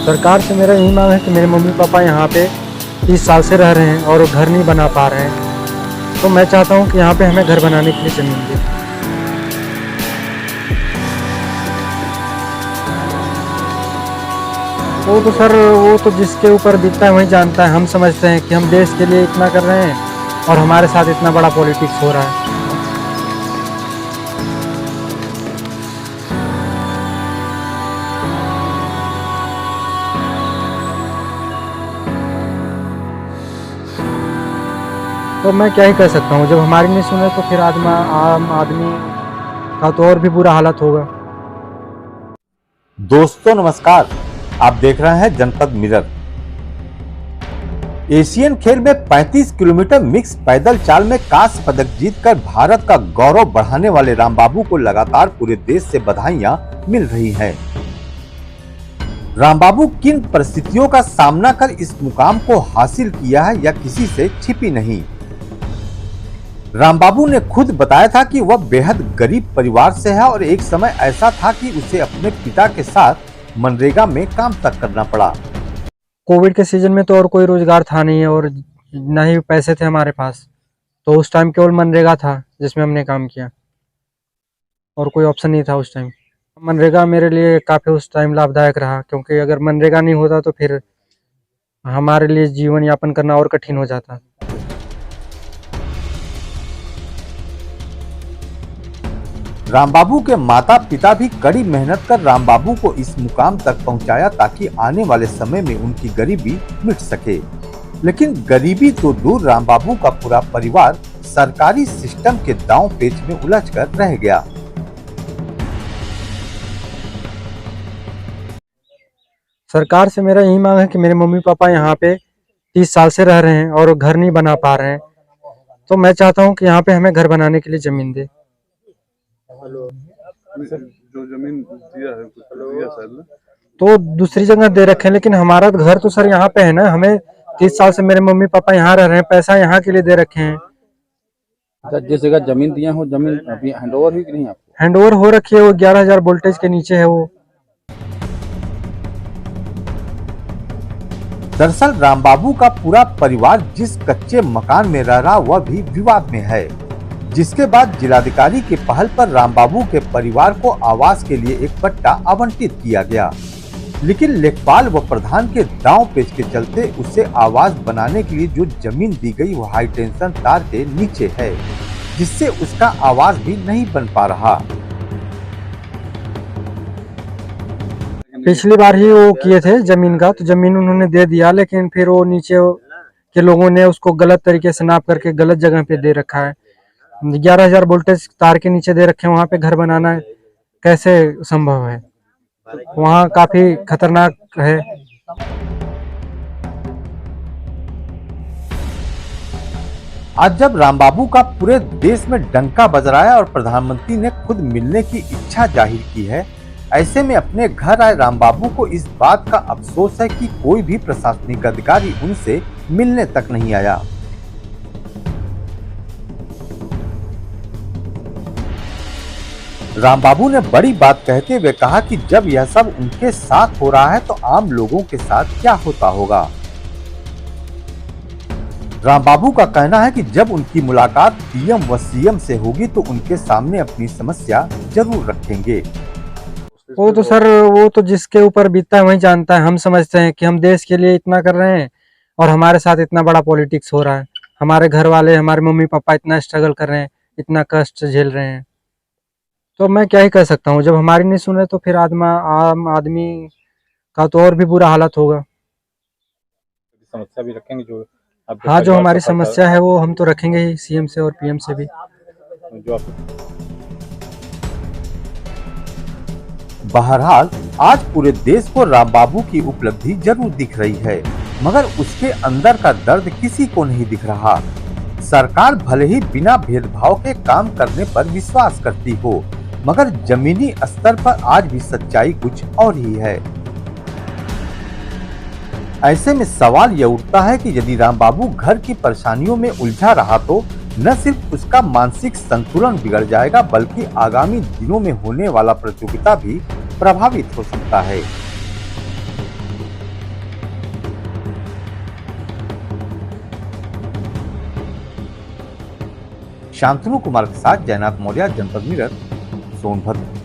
सरकार से मेरा यही मांग है कि मेरे मम्मी पापा यहाँ पे 30 साल से रह रहे हैं और घर नहीं बना पा रहे हैं, तो मैं चाहता हूँ कि यहाँ पे हमें घर बनाने के लिए ज़मीन दे। वो तो सर, वो तो जिसके ऊपर बीतता है वही जानता है। हम समझते हैं कि हम देश के लिए इतना कर रहे हैं और हमारे साथ इतना बड़ा पॉलिटिक्स हो रहा है। तो मैं क्या ही कर सकता हूँ, जब हमारी नहीं सुने तो फिर आम आदमी का तो और भी बुरा हालत होगा। दोस्तों नमस्कार, आप देख रहे हैं जनपद मिरर। एशियन खेल में 35 किलोमीटर मिक्स पैदल चाल में कांस्य पदक जीतकर भारत का गौरव बढ़ाने वाले रामबाबू को लगातार पूरे देश से बधाइयां मिल रही हैं। रामबाबू किन परिस्थितियों का सामना कर इस मुकाम को हासिल किया है, यह किसी से छिपी नहीं। रामबाबू ने खुद बताया था कि वह बेहद गरीब परिवार से है और एक समय ऐसा था कि उसे अपने पिता के साथ मनरेगा में काम तक करना पड़ा। कोविड के सीजन में तो और कोई रोजगार था नहीं और न ही पैसे थे हमारे पास, तो उस टाइम केवल मनरेगा था जिसमें हमने काम किया और कोई ऑप्शन नहीं था उस टाइम। मनरेगा मेरे लिए काफ़ी उस टाइम लाभदायक रहा, क्योंकि अगर मनरेगा नहीं होता तो फिर हमारे लिए जीवन यापन करना और कठिन हो जाता। रामबाबू के माता पिता भी कड़ी मेहनत कर रामबाबू को इस मुकाम तक पहुंचाया ताकि आने वाले समय में उनकी गरीबी मिट सके। लेकिन गरीबी तो दूर, रामबाबू का पूरा परिवार सरकारी सिस्टम के दांव पेच में उलझकर रह गया। सरकार से मेरा यही मांग है कि मेरे मम्मी पापा यहाँ पे 30 साल से रह रहे हैं और घर नहीं बना पा रहे हैं, तो मैं चाहता हूँ कि यहाँ पे हमें घर बनाने के लिए ज़मीन दे। जो जमीन दिया है दिया शायद तो दूसरी जगह दे रखे हैं, लेकिन हमारा घर तो सर यहाँ पे है ना। हमें 30 साल से मेरे मम्मी पापा यहाँ रह रहे हैं, पैसा यहाँ के लिए दे रखे हैं। जिस जगह जमीन दिया हो, जमीन अभी हैंडओवर हुई कि नहीं आपको? हैंडओवर हो रखी है, वो 11,000 वोल्टेज के नीचे है वो। दरअसल रामबाबू का पूरा परिवार जिस कच्चे मकान में रह रहा वह भी विवाद में है, जिसके बाद जिलाधिकारी की पहल पर रामबाबू के परिवार को आवास के लिए एक पट्टा आवंटित किया गया। लेकिन लेखपाल व प्रधान के दांव पेच के चलते उसे आवास बनाने के लिए जो जमीन दी गई वो हाई टेंशन तार के नीचे है, जिससे उसका आवास भी नहीं बन पा रहा। पिछली बार ही वो किए थे जमीन का, तो जमीन उन्होंने दे दिया, लेकिन फिर वो नीचे के लोगों ने उसको गलत तरीके से नाप करके गलत जगह पे दे रखा है। 11,000 वोल्टेज तार के नीचे दे रखे हैं, वहाँ पे घर बनाना कैसे संभव है? वहाँ काफी खतरनाक है। आज जब रामबाबू का पूरे देश में डंका बज रहा है और प्रधानमंत्री ने खुद मिलने की इच्छा जाहिर की है, ऐसे में अपने घर आए रामबाबू को इस बात का अफसोस है कि कोई भी प्रशासनिक अधिकारी उनसे मिलने तक नहीं आया। रामबाबू ने बड़ी बात कहते हुए कहा कि जब यह सब उनके साथ हो रहा है तो आम लोगों के साथ क्या होता होगा। रामबाबू का कहना है कि जब उनकी मुलाकात पीएम व सीएम से होगी तो उनके सामने अपनी समस्या जरूर रखेंगे। वो तो सर, वो तो जिसके ऊपर बीतता है वही जानता है। हम समझते हैं कि हम देश के लिए इतना कर रहे हैं और हमारे साथ इतना बड़ा पॉलिटिक्स हो रहा है। हमारे घर वाले, हमारे मम्मी पापा इतना स्ट्रगल कर रहे हैं, इतना कष्ट झेल रहे हैं, तो मैं क्या ही कर सकता हूँ। जब हमारी नहीं सुने तो फिर आम आदमी का तो और भी बुरा हालत होगा। समस्या भी रखेंगे जो हाँ, जो हमारी समस्या है वो हम तो रखेंगे ही, सीएम से और पीएम से भी। जो बहरहाल आज पूरे देश को रामबाबू की उपलब्धि जरूर दिख रही है, मगर उसके अंदर का दर्द किसी को नहीं दिख रहा। सरकार भले ही बिना भेदभाव के काम करने पर विश्वास करती हो, मगर जमीनी स्तर पर आज भी सच्चाई कुछ और ही है। ऐसे में सवाल यह उठता है कि यदि रामबाबू घर की परेशानियों में उलझा रहा तो न सिर्फ उसका मानसिक संतुलन बिगड़ जाएगा, बल्कि आगामी दिनों में होने वाला प्रतियोगिता भी प्रभावित हो सकता है। शांतनु कुमार के साथ जयनाथ मौर्य, जनपद मिरर, सोनभद्र।